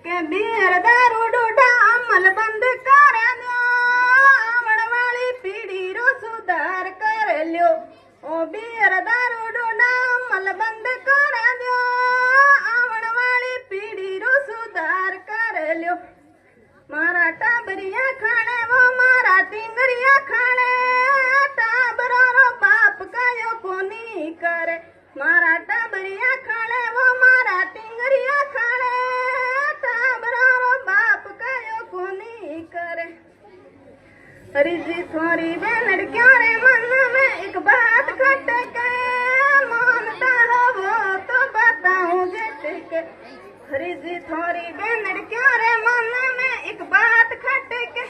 કે બીર દારૂ ડોઢા અમલ બંધ કરે લ્યો, આવણવાળી પેઢીનો સુધાર કરે લ્યો. ઓ બીર દારૂ ડોઢા અમલ બંધ કરે લ્યો, આવણવાળી પેઢીનો સુધાર કરે લ્યો. મારા ટાબરિયા ખાણે વો મારા ટીંગરિયા ખાણે, ટાબરો બાપ કયો કોની કરે. મારા ટાબરિયા ખાણે વો મારા ટીંગરિયા ખાણે, ટાબરો બાપ કયો કોની કરે. हरिजी थोड़ी बेनड़ क्यों रे मन में एक बात खटके, मानता हो वो तो बताऊं झटके. हरिजी थोड़ी बेनड़ क्यों रे मन में एक बात खटके,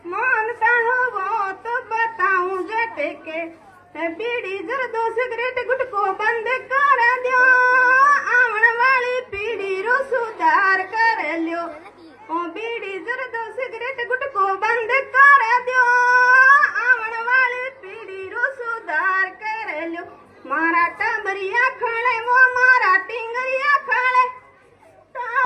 मानता हो वो तो बताऊं झटके. बीड़ी जर्दो सिगरेट गुटको बंद कर दो, आवण वाली पीढ़ी रो सुधार कर ल्यो. ओ बीड़ी जर्दो सिगरेट गुटको बंद कर दो, आवण वाली पीढ़ी रो सुधार कर ल्यो. मारा टाबरिया खाणे वो